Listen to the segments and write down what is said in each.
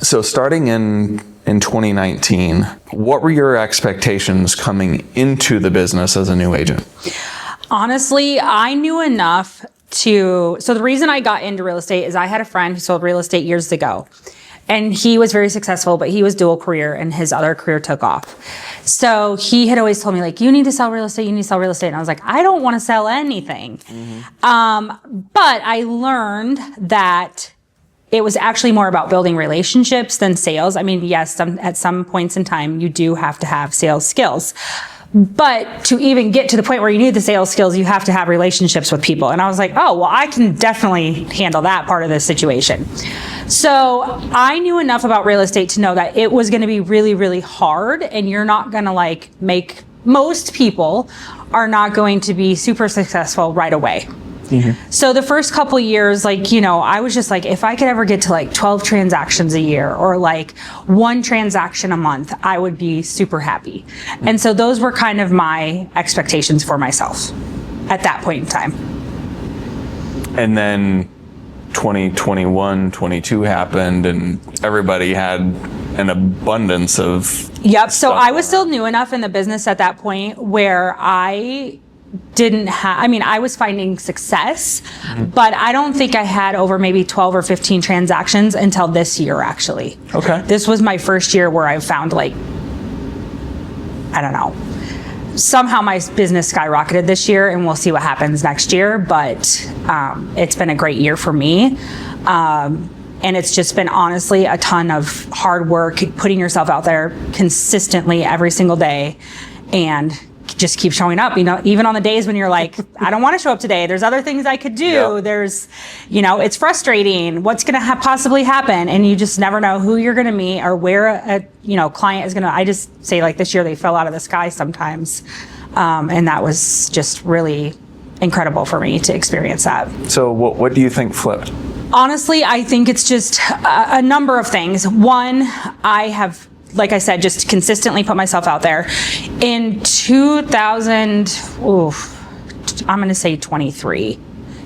So starting in 2019, what were your expectations coming into the business as a new agent? Honestly, I knew enough so the reason I got into real estate is I had a friend who sold real estate years ago. And he was very successful, but he was dual career and his other career took off. So he had always told me, like, you need to sell real estate, you need to sell real estate. And I was like, I don't want to sell anything. But I learned that it was actually more about building relationships than sales. I mean, yes, at some points in time, you do have to have sales skills. But to even get to the point where you need the sales skills, you have to have relationships with people. And I was like, oh, well, I can definitely handle that part of the situation. So I knew enough about real estate to know that it was going to be really, really hard. And you're not going to most people are not going to be super successful right away. So the first couple years, I was just like, if I could ever get to 12 transactions a year or 1 transaction a month, I would be super happy. And so those were kind of my expectations for myself at that point in time. And then 2021, 22 happened and everybody had an abundance of Yep. So I was still new enough in the business at that point where I was finding success, but I don't think I had over maybe 12 or 15 transactions until this year, actually. Okay. This was my first year where I found somehow my business skyrocketed this year, and we'll see what happens next year, but it's been a great year for me. And it's just been honestly a ton of hard work, putting yourself out there consistently every single day and just keep showing up, even on the days when you're like, I don't want to show up today. There's other things I could do. Yep. There's, it's frustrating. What's going to possibly happen? And you just never know who you're going to meet or where a client is going to, I just say this year they fell out of the sky sometimes. And that was just really incredible for me to experience that. So what do you think flipped? Honestly, I think it's just a number of things. One, I have, like I said, just consistently put myself out there. In 2000, I'm going to say 23.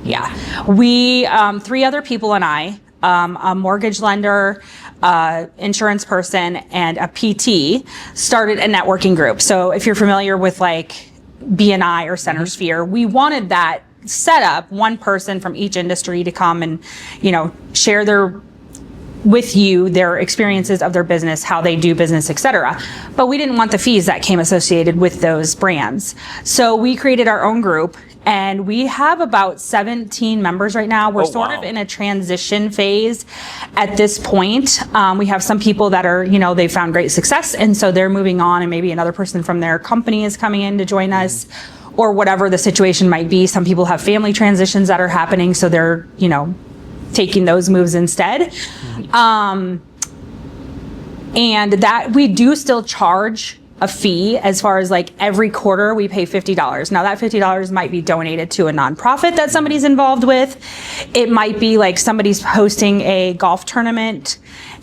Yeah. We, 3 other people and I, a mortgage lender, insurance person, and a PT started a networking group. So if you're familiar with BNI or Center Sphere, we wanted that set up, one person from each industry to come and, share their experiences of their business, how they do business, etc. But we didn't want the fees that came associated with those brands. So we created our own group, and we have about 17 members right now. We're sort of in a transition phase at this point. We have some people that are, they found great success, and so they're moving on, and maybe another person from their company is coming in to join us, or whatever the situation might be. Some people have family transitions that are happening, so they're, taking those moves instead. And that we do still charge a fee as far as every quarter we pay $50. Now that $50 might be donated to a nonprofit that somebody's involved with. It might be somebody's hosting a golf tournament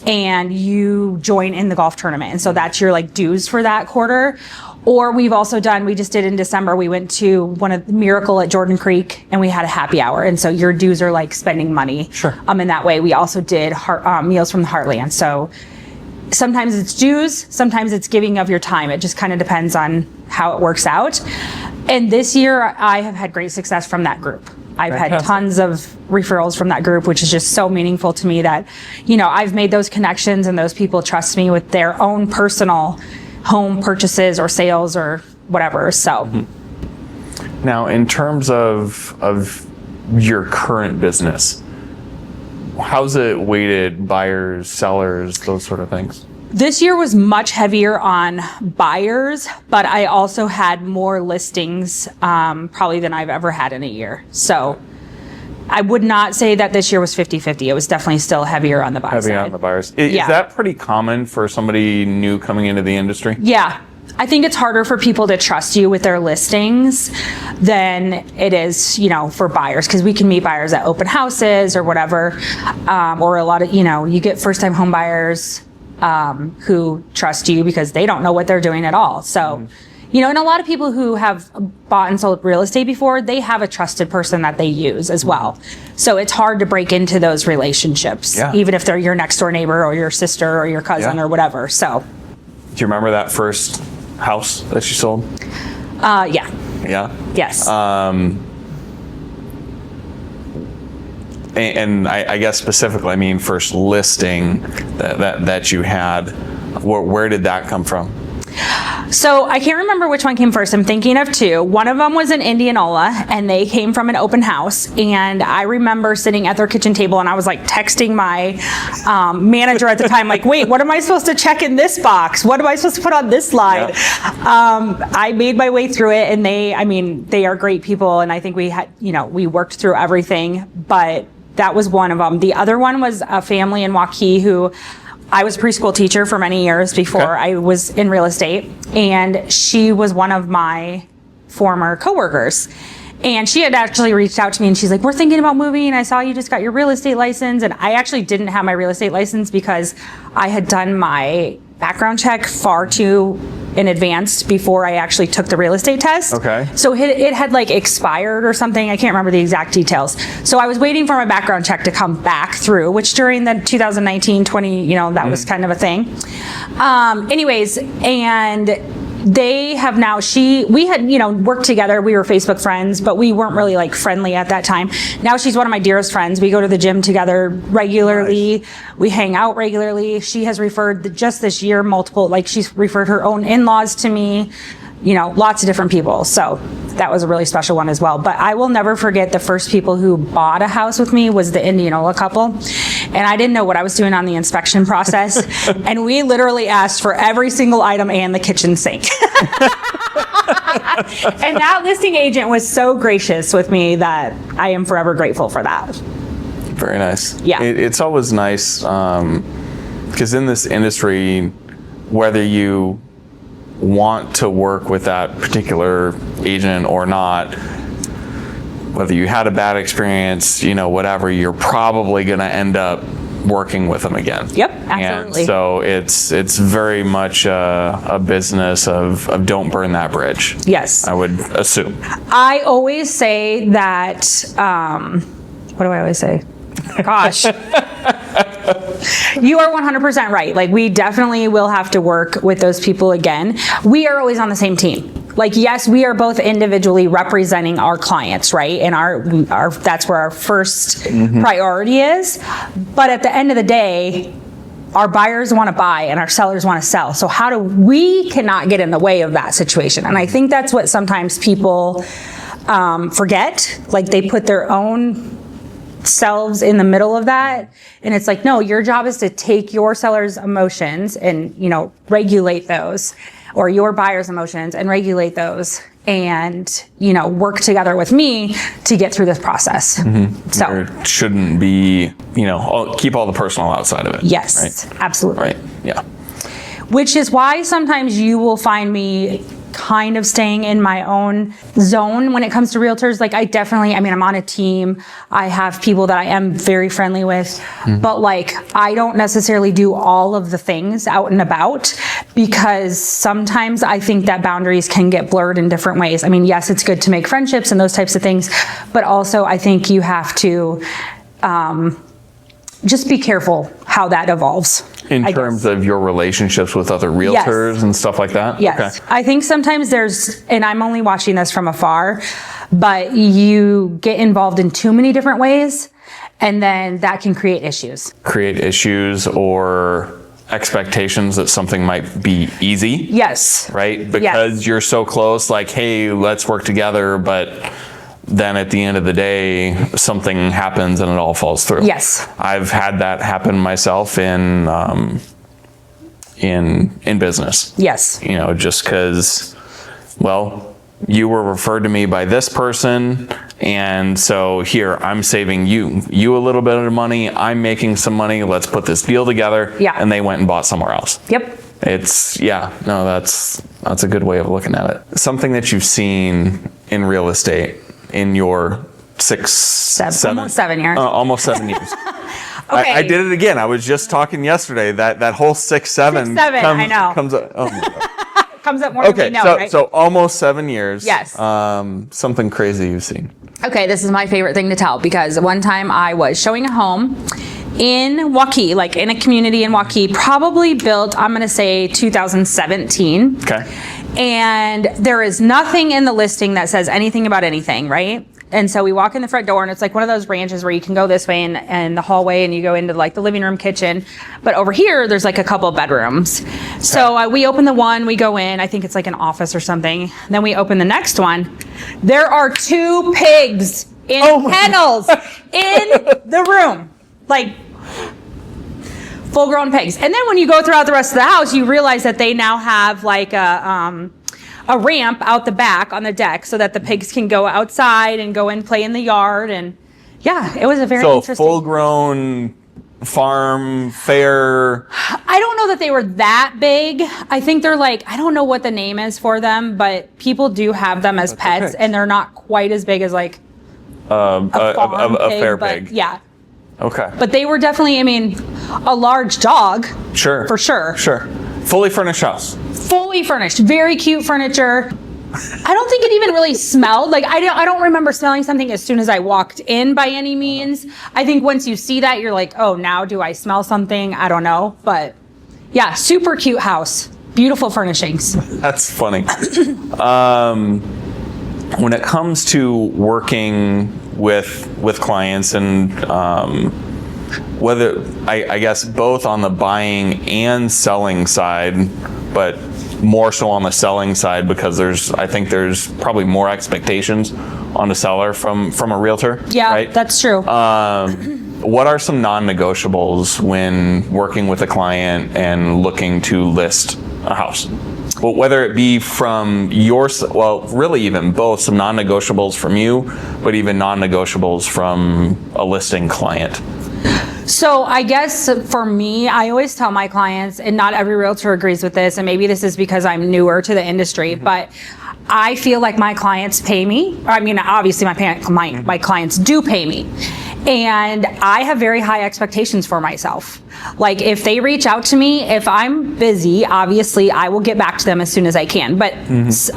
and you join in the golf tournament. And so that's your dues for that quarter. Or we've also we just did in December, we went to one of Miracle at Jordan Creek and we had a happy hour. And so your dues are spending money. Sure. In that way. We also did Meals from the Heartland. So sometimes it's dues, sometimes it's giving of your time. It just kind of depends on how it works out. And this year I have had great success from that group. I've had tons of referrals from that group, which is just so meaningful to me that, I've made those connections and those people trust me with their own personal home purchases or sales or whatever. So now in terms of your current business, how's it weighted, buyers, sellers, those sort of things? This year was much heavier on buyers, but I also had more listings probably than I've ever had in a year. So I would not say that this year was 50-50. It was definitely still heavier on the buyer side. Heavy on the buyers. Is that pretty common for somebody new coming into the industry? Yeah. I think it's harder for people to trust you with their listings than it is, for buyers, because we can meet buyers at open houses or whatever, or a lot of, you get first-time home buyers who trust you because they don't know what they're doing at all. So, You know, and a lot of people who have bought and sold real estate before, they have a trusted person that they use as well. So it's hard to break into those relationships, even if they're your next door neighbor or your sister or your cousin or whatever. So. Do you remember that first house that you sold? Yeah. Yeah? Yes. And I guess specifically, I mean, first listing that you had, where did that come from? So I can't remember which one came first. I'm thinking of two. One of them was in Indianola, and they came from an open house. And I remember sitting at their kitchen table, and I was like texting my manager at the time, like, wait, what am I supposed to check in this box? What am I supposed to put on this slide? I made my way through it, and they are great people. And I think we worked through everything, but that was one of them. The other one was a family in Waukee who I was a preschool teacher for many years before I was in real estate, and she was one of my former coworkers. And she had actually reached out to me, and she's like, we're thinking about moving. I saw you just got your real estate license. And I actually didn't have my real estate license because I had done my background check far too in advance before I actually took the real estate test. Okay. So it had like expired or something. I can't remember the exact details. So I was waiting for my background check to come back through, which during the 2019-20, that was kind of a thing. Anyways, and they have now, we had, worked together. We were Facebook friends, but we weren't really like friendly at that time. Now she's one of my dearest friends. We go to the gym together regularly. Nice. We hang out regularly. She has referred just this year she's referred her own in-laws to me, lots of different people. So that was a really special one as well. But I will never forget the first people who bought a house with me was the Indianola couple. And I didn't know what I was doing on the inspection process. And we literally asked for every single item and the kitchen sink. And that listing agent was so gracious with me that I am forever grateful for that. Very nice. Yeah. It's always nice because in this industry, whether you want to work with that particular agent or not, whether you had a bad experience, whatever, you're probably going to end up working with them again. Yep, absolutely. And so it's very much a business of don't burn that bridge. Yes. I would assume. I always say that, what do I always say? Gosh. You are 100% right. Like, we definitely will have to work with those people again. We are always on the same team. Like, yes, we are both individually representing our clients, right? And our that's where our first priority is. But at the end of the day, our buyers want to buy and our sellers want to sell. So we cannot get in the way of that situation. And I think that's what sometimes people forget. Like, they put their own selves in the middle of that, and it's like, no, your job is to take your seller's emotions and regulate those, or your buyer's emotions and regulate those, and work together with me to get through this process. So there shouldn't be keep all the personal outside of it. Yes, right? Absolutely. Right. Yeah. Which is why sometimes you will find me kind of staying in my own zone when it comes to realtors. Like, I'm on a team. I have people that I am very friendly with, but I don't necessarily do all of the things out and about, because sometimes I think that boundaries can get blurred in different ways. I mean, yes, it's good to make friendships and those types of things, but also I think you have to just be careful how that evolves. In terms of your relationships with other realtors and stuff like that? Yes. Okay. I think sometimes and I'm only watching this from afar, but you get involved in too many different ways, and then that can create issues. Create issues or expectations that something might be easy. Yes. Right? Because you're so close, like, hey, let's work together, but then at the end of the day, something happens and it all falls through. Yes. I've had that happen myself in business. Yes. Just because, you were referred to me by this person, and so here, I'm saving you a little bit of money, I'm making some money, let's put this deal together. Yeah. And they went and bought somewhere else. Yep. That's a good way of looking at it. Something that you've seen in real estate in your almost 7 years. Almost 7 years. Okay. I did it again. I was just talking yesterday that whole 6, 7. 6, 7, I know. Comes up. Oh my God. comes up more than we Okay, know, so right? so almost 7 years. Yes. Something crazy you've seen. Okay, this is my favorite thing to tell because one time I was showing a home in Waukee, like in a community in Waukee, probably built, I'm going to say 2017. Okay. And there is nothing in the listing that says anything about anything, right? And so we walk in the front door and it's like one of those ranches where you can go this way and the hallway and you go into like the living room, kitchen. But over here, there's like a couple bedrooms. So we open the one, we go in, I think it's like an office or something. Then we open the next one. There are 2 pigs in kennels in the room. Like full-grown pigs. And then when you go throughout the rest of the house, you realize that they now have like a ramp out the back on the deck so that the pigs can go outside and go and play in the yard. And yeah, it was a very interesting. So full-grown farm, fair. I don't know that they were that big. I think they're like, I don't know what the name is for them, but people do have them as pets and they're not quite as big as like a fair pig. pig. Yeah. Okay. But they were definitely, I mean, a large dog. Sure. For sure. Sure. Fully furnished house. Fully furnished. Very cute furniture. I don't think it even really smelled. Like, I don't remember smelling something as soon as I walked in by any means. I think once you see that, you're like, oh, now do I smell something? I don't know. But yeah, super cute house. Beautiful furnishings. That's funny. When it comes to working with clients and whether I guess both on the buying and selling side, but more so on the selling side because I think there's probably more expectations on the seller from a realtor. Yeah, right? That's true. What are some non-negotiables when working with a client and looking to list a house? Well, whether it be from really even both, some non-negotiables from you, but even non-negotiables from a listing client. So I guess for me, I always tell my clients, and not every realtor agrees with this, and maybe this is because I'm newer to the industry, but I feel like my clients pay me. I mean, obviously my clients do pay me. And I have very high expectations for myself. Like if they reach out to me, if I'm busy, obviously I will get back to them as soon as I can. But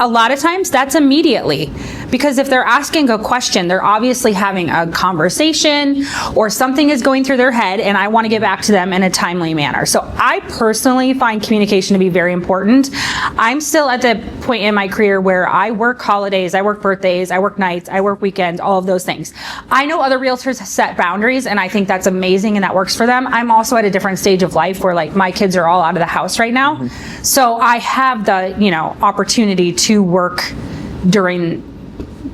a lot of times that's immediately. Because if they're asking a question, they're obviously having a conversation or something is going through their head and I want to get back to them in a timely manner. So I personally find communication to be very important. I'm still at the point in my career where I work holidays, I work birthdays, I work nights, I work weekends, all of those things. I know other realtors set boundaries and I think that's amazing and that works for them. I'm also at a different stage of life where like my kids are all out of the house right now. So I have the, opportunity to work during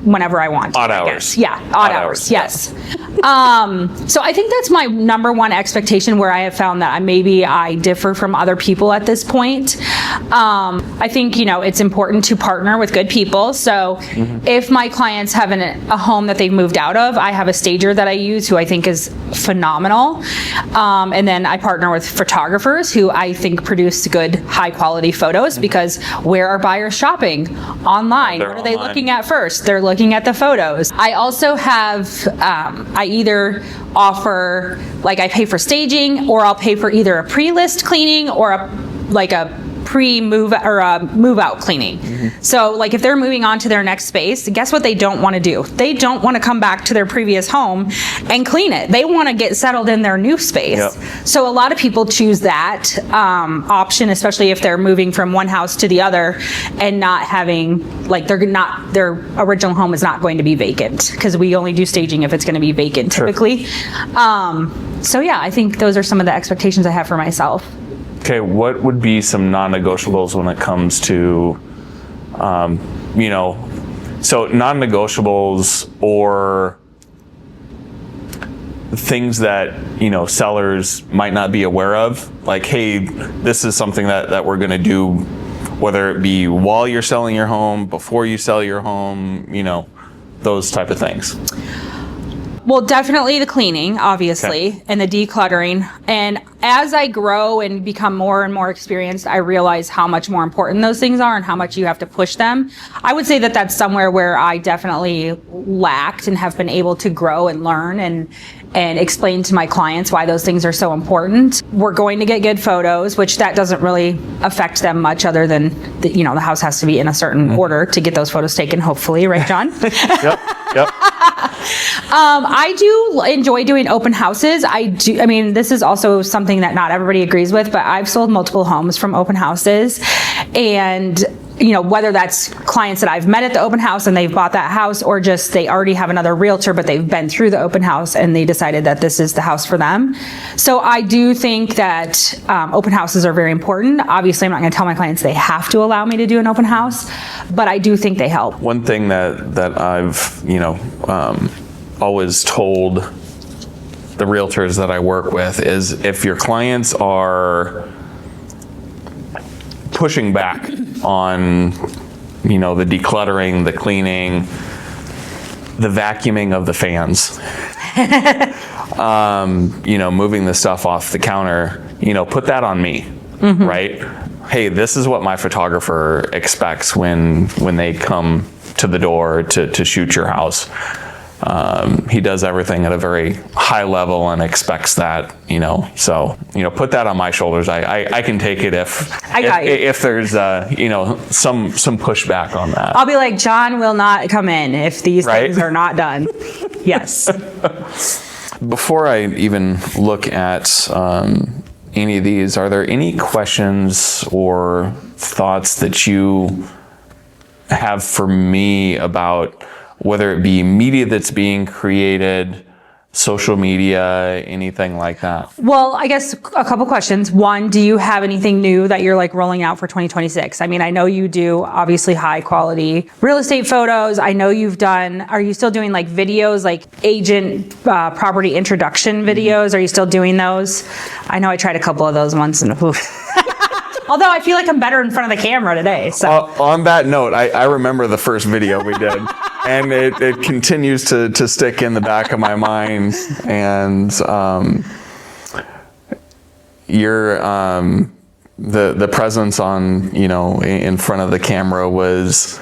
whenever I want. Odd hours. Yeah, odd hours. Yes. So I think that's my number one expectation where I have found that maybe I differ from other people at this point. I think, it's important to partner with good people. So if my clients have a home that they've moved out of, I have a stager that I use who I think is phenomenal. And then I partner with photographers who I think produce good, high quality photos because where are buyers shopping? Online. What are they looking at first? They're looking at the photos. I also have, I either offer, like I pay for staging or I'll pay for either a pre-list cleaning or a pre-move or a move-out cleaning. So like if they're moving on to their next space, guess what they don't want to do? They don't want to come back to their previous home and clean it. They want to get settled in their new space. Yep. So a lot of people choose that option, especially if they're moving from one house to the other and not having, their original home is not going to be vacant because we only do staging if it's going to be vacant typically. So yeah, I think those are some of the expectations I have for myself. Okay, what would be some non-negotiables when it comes to, so non-negotiables or things that, sellers might not be aware of? Like, hey, this is something that we're going to do, whether it be while you're selling your home, before you sell your home, those type of things. Well, definitely the cleaning, obviously, and the decluttering. And as I grow and become more and more experienced, I realize how much more important those things are and how much you have to push them. I would say that that's somewhere where I definitely lacked and have been able to grow and learn and explain to my clients why those things are so important. We're going to get good photos, which that doesn't really affect them much other than, the house has to be in a certain order to get those photos taken, hopefully, right, John? Yep. I do enjoy doing open houses. This is also something that not everybody agrees with, but I've sold multiple homes from open houses. And, whether that's clients that I've met at the open house and they've bought that house, or just they already have another realtor, but they've been through the open house and they decided that this is the house for them. So I do think that open houses are very important. Obviously, I'm not going to tell my clients they have to allow me to do an open house, but I do think they help. One thing that I've, always told the realtors that I work with is if your clients are pushing back on, the decluttering, the cleaning, the vacuuming of the fans, moving the stuff off the counter, put that on me, right? Hey, this is what my photographer expects when they come to the door to shoot your house. He does everything at a very high level and expects that, so, put that on my shoulders. I can take it if there's, some pushback on that. I'll be like, John will not come in if these things are not done. Yes. Before I even look at any of these, are there any questions or thoughts that you have for me about whether it be media that's being created, social media, anything like that? Well, I guess a couple questions. One, do you have anything new that you're rolling out for 2026? I know you do obviously high quality real estate photos. I know are you still doing videos, agent property introduction videos? Are you still doing those? I know I tried a couple of those once and although I feel like I'm better in front of the camera today. So on that note, I remember the first video we did. And it continues to stick in the back of my mind. And your the presence on in front of the camera was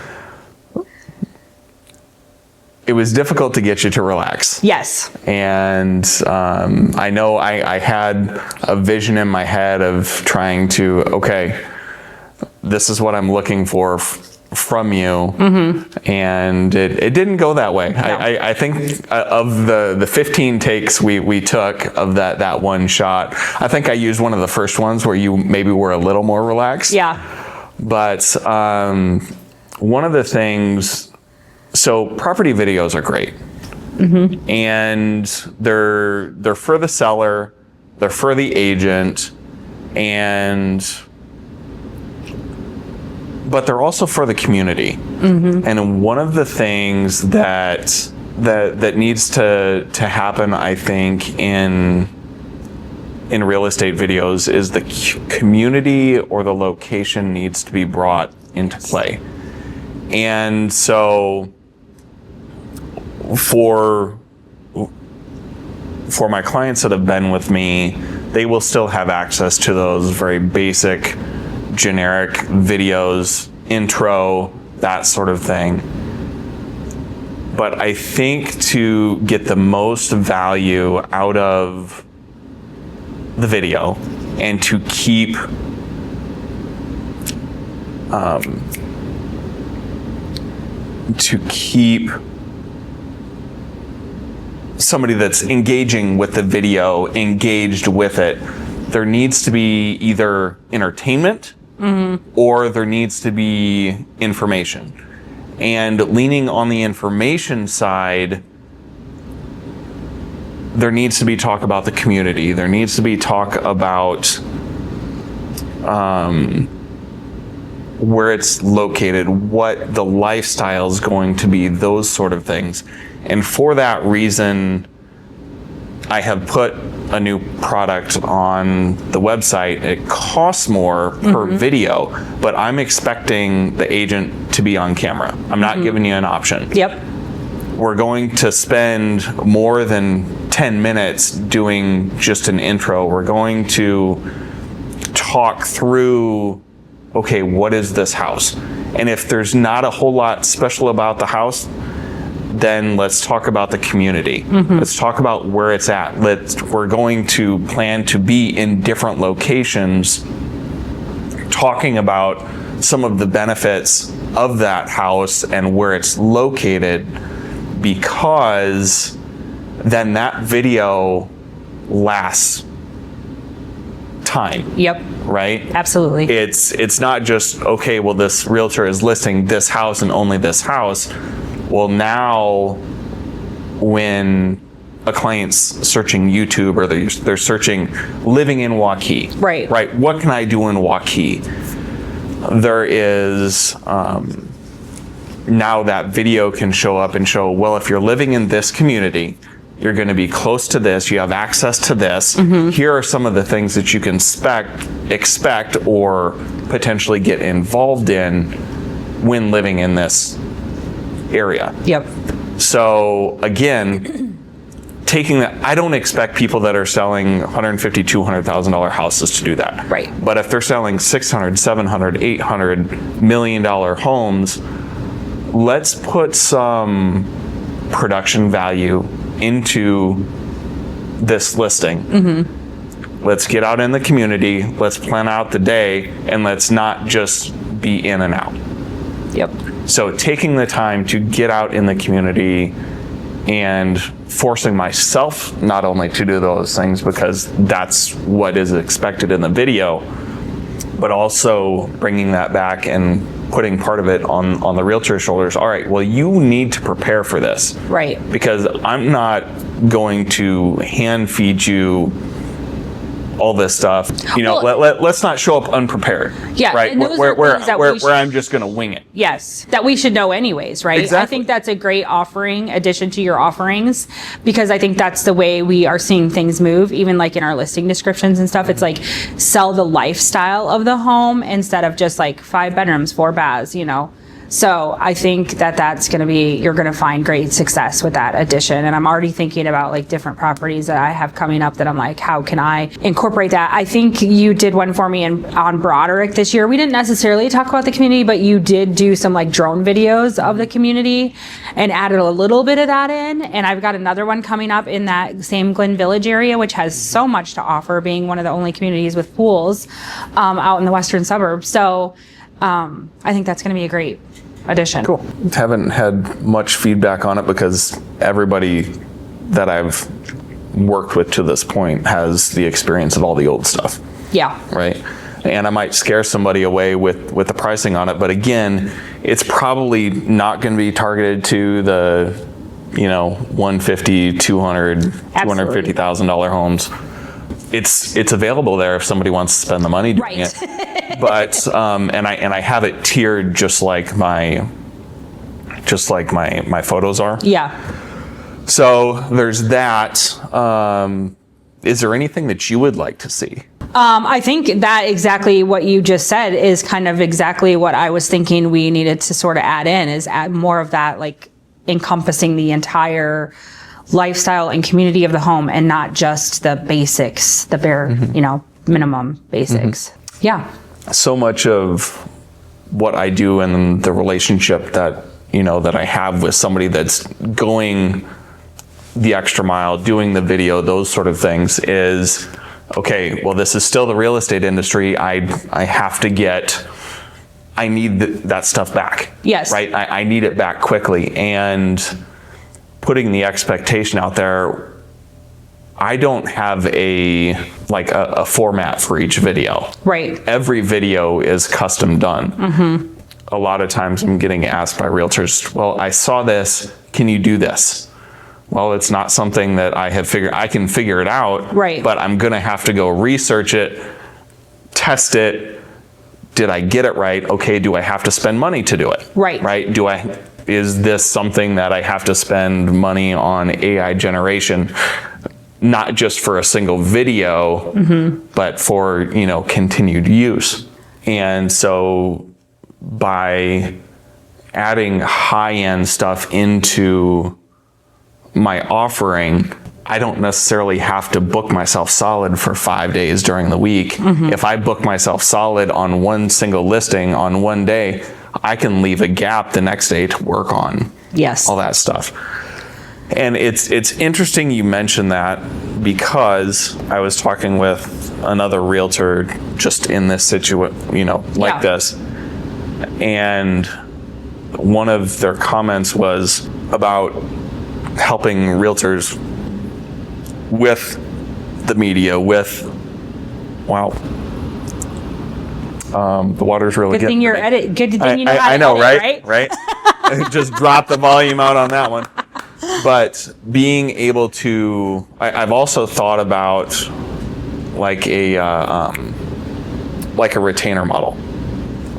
difficult to get you to relax. Yes. And I know I had a vision in my head of trying to, okay, this is what I'm looking for from you, and it didn't go that way. No. I think of the 15 takes we took of that one shot, I think I used one of the first ones where you maybe were a little more relaxed. Yeah. But one of the things, so property videos are great, and they're for the seller, they're for the agent, but they're also for the community. And one of the things that needs to happen, I think, in real estate videos is the community or the location needs to be brought into play. And so for my clients that have been with me, they will still have access to those very basic generic videos, intro, that sort of thing. But I think to get the most value out of the video and to keep somebody that's engaging with the video engaged with it, there needs to be either entertainment or there needs to be information. And leaning on the information side, there needs to be talk about the community. There needs to be talk about where it's located, what the lifestyle is going to be, those sort of things. And for that reason, I have put a new product on the website. It costs more per video, but I'm expecting the agent to be on camera. I'm not giving you an option. Yep. We're going to spend more than 10 minutes doing just an intro. We're going to talk through, okay, what is this house? And if there's not a whole lot special about the house, then let's talk about the community. Let's talk about where it's at. We're going to plan to be in different locations, talking about some of the benefits of that house and where it's located, because then that video lasts time. Yep. Right? Absolutely. It's not just, okay, well, this realtor is listing this house and only this house. Well, now when a client's searching YouTube, or they're searching living in Waukee. Right. What can I do in Waukee? There is, now that video can show up and show, well, if you're living in this community, you're going to be close to this, you have access to this. Here are some of the things that you can expect or potentially get involved in when living in this area. Yep. So again, taking that, I don't expect people that are selling $150,000, $200,000 houses to do that. Right. But if they're selling $600,000, $700,000, $800 million homes, let's put some production value into this listing. Let's get out in the community, let's plan out the day, and let's not just be in and out. Yep. So taking the time to get out in the community and forcing myself not only to do those things because that's what is expected in the video, but also bringing that back and putting part of it on the realtor's shoulders. All right, well, you need to prepare for this. Right. Because I'm not going to hand feed you all this stuff. You know, let's not show up unprepared. Yeah, right. and those Where are things that where I'm just going to wing it. Yes, that we should know anyways, right? Exactly. I think that's a great offering, addition to your offerings, because I think that's the way we are seeing things move, even like in our listing descriptions and stuff. It's like sell the lifestyle of the home instead of just like 5 bedrooms, 4 baths, you know. So I think that that's going to be, you're going to find great success with that addition. And I'm already thinking about like different properties that I have coming up that I'm like, how can I incorporate that? I think you did one for me on Broderick this year. We didn't necessarily talk about the community, but you did do some like drone videos of the community and added a little bit of that in. And I've got another one coming up in that same Glen Village area, which has so much to offer, being one of the only communities with pools out in the western suburbs. So I think that's going to be a great addition. Cool. Haven't had much feedback on it because everybody that I've worked with to this point has the experience of all the old stuff. Yeah. Right. And I might scare somebody away with the pricing on it, but again, it's probably not going to be targeted to the, you know, $150,000, $200,000, $250,000 homes. It's available there if somebody wants to spend the money doing it. But and I have it tiered just like my photos are. Yeah. So there's that. Is there anything that you would like to see? I think that exactly what you just said is kind of exactly what I was thinking we needed to sort of add in, is add more of that, like encompassing the entire lifestyle and community of the home and not just the basics, the bare, you know, minimum basics. Yeah. So much of what I do and the relationship that, you know, that I have with somebody that's going the extra mile, doing the video, those sort of things is, okay, well, this is still the real estate industry. I have to get, I need that stuff back. Yes. Right? I need it back quickly. And putting the expectation out there, I don't have a format for each video. Right. Every video is custom done. A lot of times I'm getting asked by realtors, well, I saw this, can you do this? Well, it's not something that I have figured, I can figure it out, right, but I'm gonna have to go research it, test it. Did I get it right? Okay, do I have to spend money to do it? Right. Right? Is this something that I have to spend money on AI generation? Not just for a single video, but for, you know, continued use. And so by adding high-end stuff into my offering, I don't necessarily have to book myself solid for 5 days during the week. If I book myself solid on one single listing on one day, I can leave a gap the next day to work on Yes. all that stuff. And it's interesting you mentioned that, because I was talking with another realtor just in this situation, like this. And one of their comments was about helping realtors with the media, the water's really Good thing you're edit. Good thing you know how to I know, edit, right? Just drop the volume out on that one. But being able to, I've also thought about like a retainer model,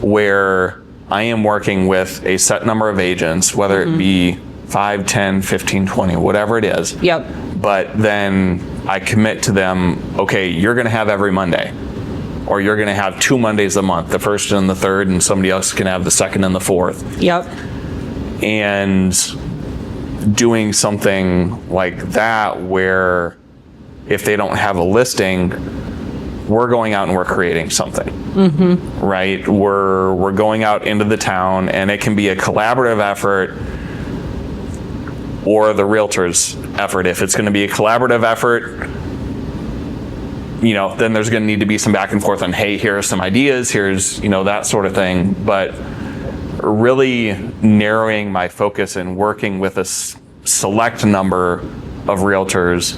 where I am working with a set number of agents, whether it be 5, 10, 15, 20, whatever it is. Yep. But then I commit to them, okay, you're going to have every Monday, or you're going to have 2 Mondays a month, the first and the third, and somebody else can have the second and the fourth. Yep. And doing something like that, where if they don't have a listing, we're going out and we're creating something, right? We're going out into the town, and it can be a collaborative effort or the realtor's effort. If it's going to be a collaborative effort, then there's going to need to be some back and forth on, hey, here are some ideas, here's, that sort of thing. But really narrowing my focus and working with a select number of realtors,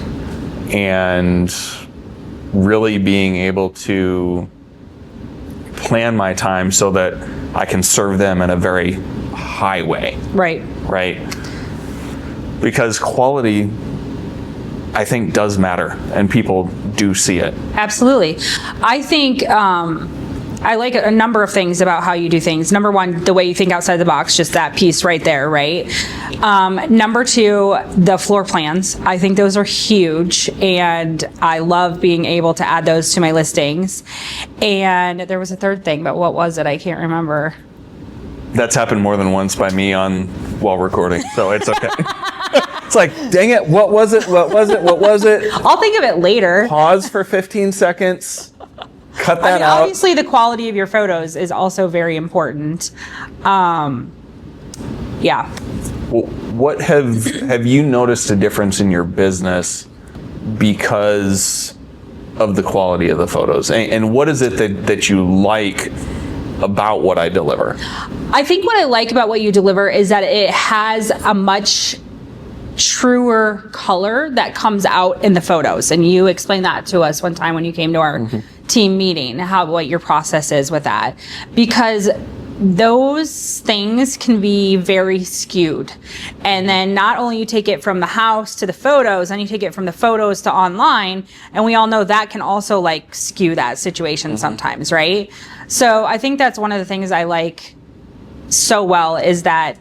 and really being able to plan my time so that I can serve them in a very high way. Right. Because quality, I think, does matter, and people do see it. Absolutely. I think I like a number of things about how you do things. Number one, the way you think outside the box, just that piece right there, right? Number two, the floor plans. I think those are huge, and I love being able to add those to my listings. And there was a third thing, but what was it? I can't remember. That's happened more than once by me while recording, so it's okay. It's like, dang it, what was it? I'll think of it later. Pause for 15 seconds. Cut that out. Obviously, the quality of your photos is also very important. Yeah. What have you noticed a difference in your business because of the quality of the photos? And what is it that you like about what I deliver? I think what I like about what you deliver is that it has a much truer color that comes out in the photos. And you explained that to us one time when you came to our team meeting, what your process is with that. Because those things can be very skewed. And then not only you take it from the house to the photos, and you take it from the photos to online, and we all know that can also skew that situation sometimes, right? So I think that's one of the things I like so well, is that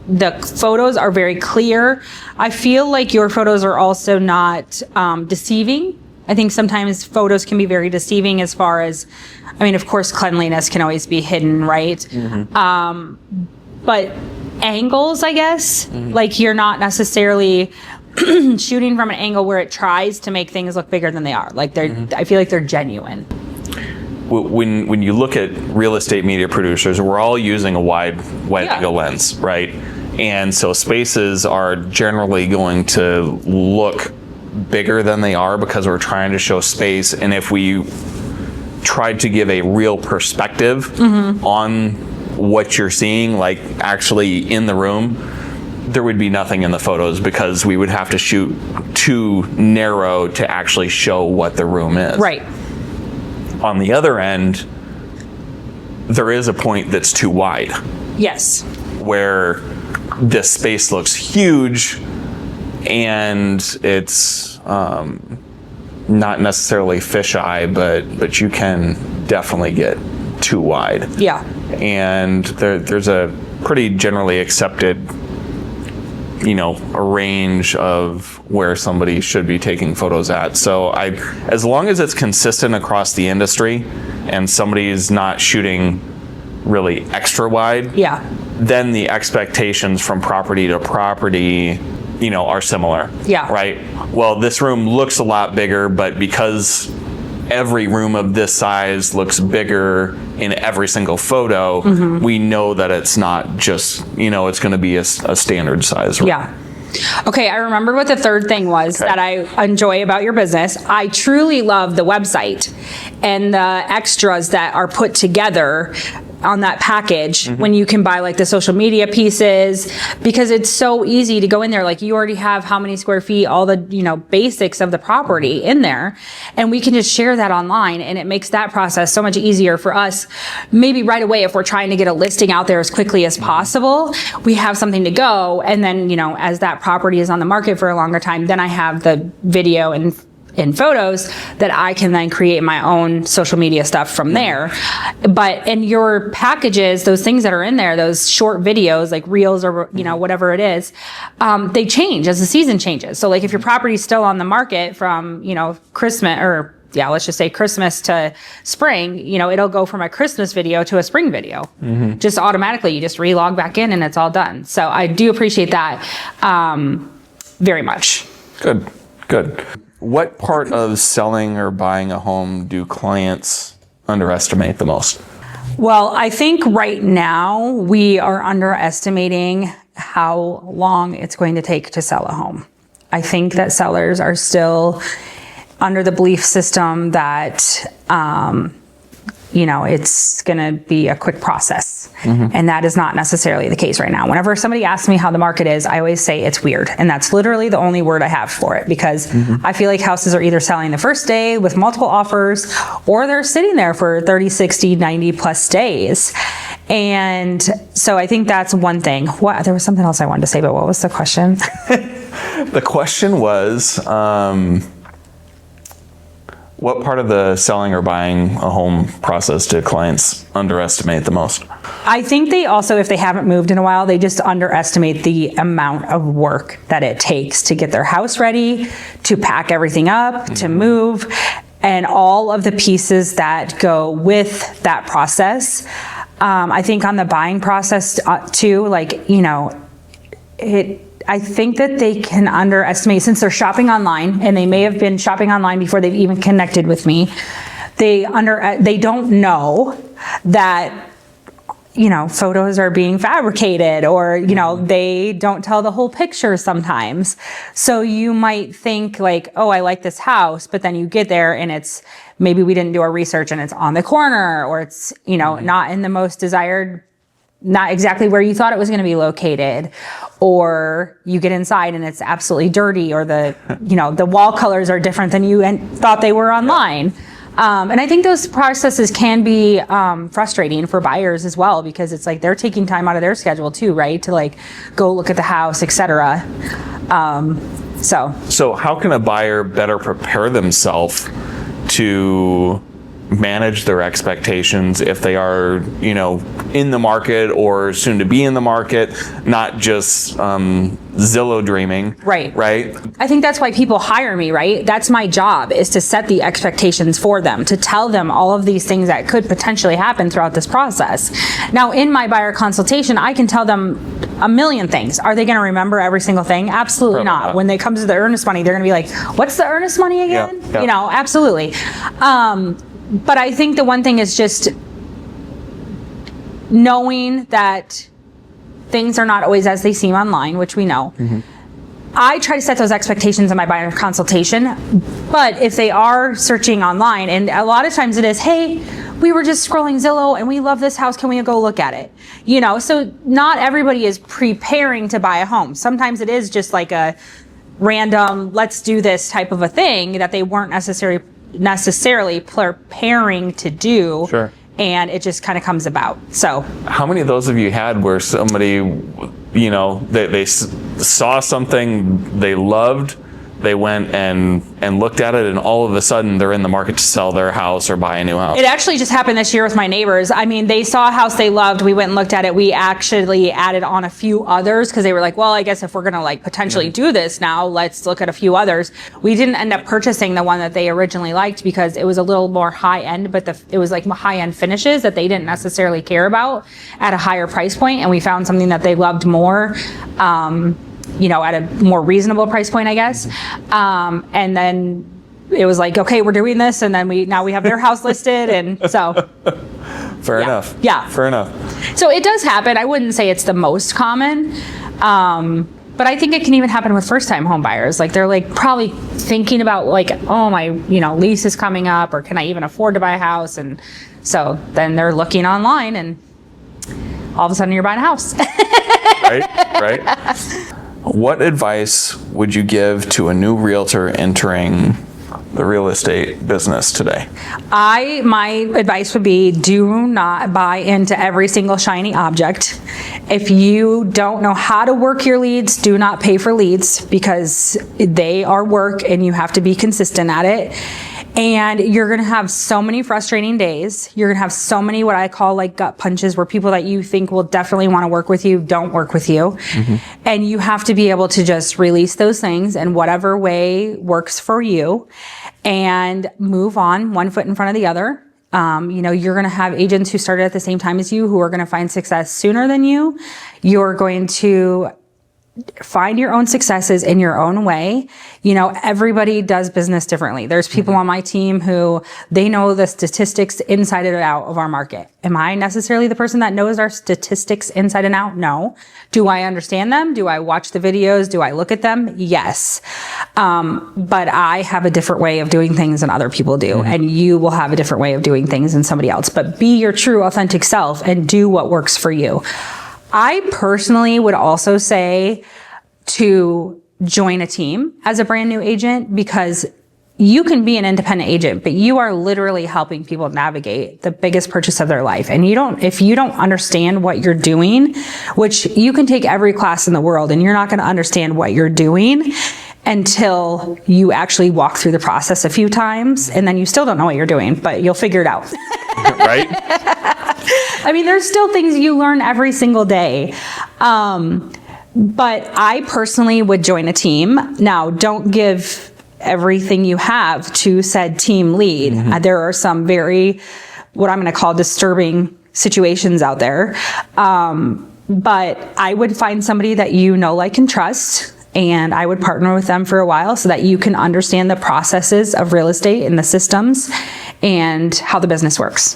the photos are very clear. I feel like your photos are also not deceiving. I think sometimes photos can be very deceiving as far as, of course, cleanliness can always be hidden, right? But angles, I guess, you're not necessarily shooting from an angle where it tries to make things look bigger than they are. I feel like they're genuine. When you look at real estate media producers, we're all using a wide angle lens, right? And so spaces are generally going to look bigger than they are because we're trying to show space. And if we tried to give a real perspective on what you're seeing, actually in the room, there would be nothing in the photos because we would have to shoot too narrow to actually show what the room is. Right. On the other end, there is a point that's too wide. Yes. Where this space looks huge and it's not necessarily fisheye, but you can definitely get too wide. Yeah. And there's a pretty generally accepted, a range of where somebody should be taking photos at. So as long as it's consistent across the industry and somebody is not shooting really extra wide, then the expectations from property to property, are similar. Yeah. Right? Well, this room looks a lot bigger, but because every room of this size looks bigger in every single photo, we know that it's not just, it's going to be a standard size room. Yeah. Okay, I remember what the third thing was that I enjoy about your business. I truly love the website and the extras that are put together on that package when you can buy like the social media pieces, because it's so easy to go in there. Like you already have how many square feet, all the, basics of the property in there. And we can just share that online, and it makes that process so much easier for us. Maybe right away, if we're trying to get a listing out there as quickly as possible, we have something to go. And then, as that property is on the market for a longer time, then I have the video and photos that I can then create my own social media stuff from there. But in your packages, those things that are in there, those short videos, like reels or, whatever it is, they change as the season changes. So like if your property's still on the market from, Christmas, or let's just say Christmas to spring, it'll go from a Christmas video to a spring video. Just automatically, you just relog back in and it's all done. So I do appreciate that very much. Good. What part of selling or buying a home do clients underestimate the most? Well, I think right now we are underestimating how long it's going to take to sell a home. I think that sellers are still under the belief system that, it's going to be a quick process. And that is not necessarily the case right now. Whenever somebody asks me how the market is, I always say it's weird. And that's literally the only word I have for it, because I feel like houses are either selling the first day with multiple offers, or they're sitting there for 30, 60, 90 plus days. And so I think that's one thing. There was something else I wanted to say, but what was the question? The question was, what part of the selling or buying a home process do clients underestimate the most? I think they also, if they haven't moved in a while, they just underestimate the amount of work that it takes to get their house ready, to pack everything up, to move, and all of the pieces that go with that process. I think on the buying process too, I think that they can underestimate, since they're shopping online, and they may have been shopping online before they've even connected with me. They don't know that, photos are being fabricated, or, they don't tell the whole picture sometimes. So you might think like, oh, I like this house, but then you get there and maybe we didn't do our research and it's on the corner, or it's, not in the most desired, not exactly where you thought it was going to be located, or you get inside and it's absolutely dirty, or the wall colors are different than you thought they were online. And I think those processes can be frustrating for buyers as well, because it's like they're taking time out of their schedule too, right? To go look at the house, etc. So how can a buyer better prepare themselves to manage their expectations if they are, in the market or soon to be in the market, not just Zillow dreaming. Right. I think that's why people hire me, right? That's my job, is to set the expectations for them, to tell them all of these things that could potentially happen throughout this process. Now, in my buyer consultation, I can tell them a million things. Are they going to remember every single thing? Absolutely not. When they come to the earnest money, they're going to be like, what's the earnest money again? Yeah. Absolutely. But I think the one thing is just knowing that things are not always as they seem online, which we know. I try to set those expectations in my buyer consultation. But if they are searching online, and a lot of times it is, hey, we were just scrolling Zillow and we love this house, can we go look at it? So not everybody is preparing to buy a home. Sometimes it is just like a random, let's do this type of a thing that they weren't necessarily preparing to do. Sure. And it just kind of comes about. So how many of those have you had where somebody, they saw something they loved, they went and looked at it, and all of a sudden they're in the market to sell their house or buy a new house? It actually just happened this year with my neighbors. I mean, they saw a house they loved. We went and looked at it. We actually added on a few others, because they were like, well, I guess if we're going to potentially do this now, let's look at a few others. We didn't end up purchasing the one that they originally liked, because it was a little more high end, but it was high end finishes that they didn't necessarily care about at a higher price point. And we found something that they loved more, at a more reasonable price point, I guess. And then it was like, okay, we're doing this, and then now we have their house listed, and so. Fair enough. Yeah. Fair enough. So it does happen. I wouldn't say it's the most common, but I think it can even happen with first-time home buyers. Like they're like probably thinking about like, oh, my lease is coming up, or can I even afford to buy a house? And so then they're looking online, and all of a sudden you're buying a house. Right. What advice would you give to a new realtor entering the real estate business today? My advice would be, do not buy into every single shiny object. If you don't know how to work your leads, do not pay for leads, because they are work and you have to be consistent at it. And you're going to have so many frustrating days. You're going to have so many what I call like gut punches, where people that you think will definitely want to work with you don't work with you. And you have to be able to just release those things in whatever way works for you and move on, one foot in front of the other. You're going to have agents who started at the same time as you who are going to find success sooner than you. You're going to find your own successes in your own way. Everybody does business differently. There's people on my team who they know the statistics inside and out of our market. Am I necessarily the person that knows our statistics inside and out? No. Do I understand them? Do I watch the videos? Do I look at them? Yes. But I have a different way of doing things than other people do. And you will have a different way of doing things than somebody else. But be your true, authentic self and do what works for you. I personally would also say to join a team as a brand new agent, because you can be an independent agent, but you are literally helping people navigate the biggest purchase of their life. And if you don't understand what you're doing, which you can take every class in the world and you're not going to understand what you're doing until you actually walk through the process a few times, and then you still don't know what you're doing, but you'll figure it out. Right? I mean, there's still things you learn every single day. But I personally would join a team. Now, don't give everything you have to said team lead. There are some very, what I'm going to call disturbing situations out there. But I would find somebody that like, and trust, and I would partner with them for a while so that you can understand the processes of real estate and the systems and how the business works.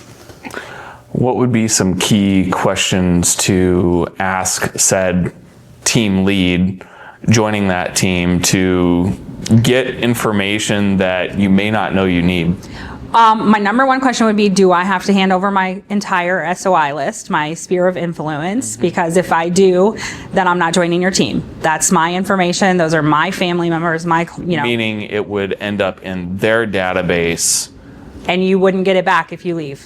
What would be some key questions to ask said team lead joining that team to get information that you may not know you need? My number one question would be, do I have to hand over my entire SOI list, my sphere of influence? Because if I do, then I'm not joining your team. That's my information. Those are my family members, Meaning it would end up in their database. And you wouldn't get it back if you leave.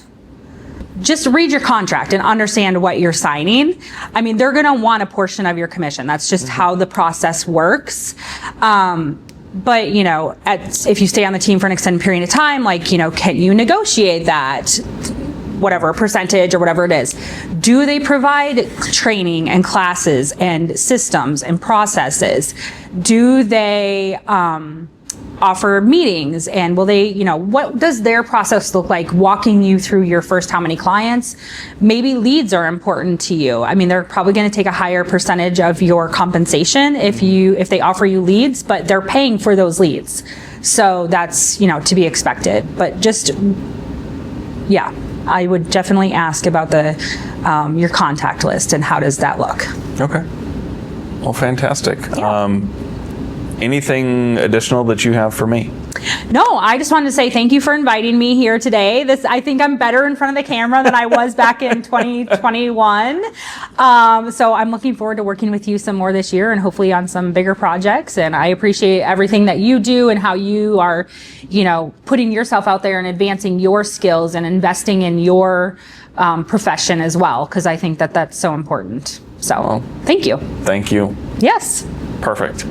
Just read your contract and understand what you're signing. I mean, they're going to want a portion of your commission. That's just how the process works. But, if you stay on the team for an extended period of time, can you negotiate that, whatever percentage or whatever it is? Do they provide training and classes and systems and processes? Do they offer meetings, and will they, what does their process look like walking you through your first how many clients? Maybe leads are important to you. I mean, they're probably going to take a higher percentage of your compensation if they offer you leads, but they're paying for those leads. So that's, to be expected. But I would definitely ask about your contact list and how does that look. Okay. Well, fantastic. Yeah. Anything additional that you have for me? No, I just wanted to say thank you for inviting me here today. I think I'm better in front of the camera than I was back in 2021. So I'm looking forward to working with you some more this year and hopefully on some bigger projects. And I appreciate everything that you do and how you are, putting yourself out there and advancing your skills and investing in your profession as well, because I think that that's so important. So thank you. Thank you. Yes. Perfect.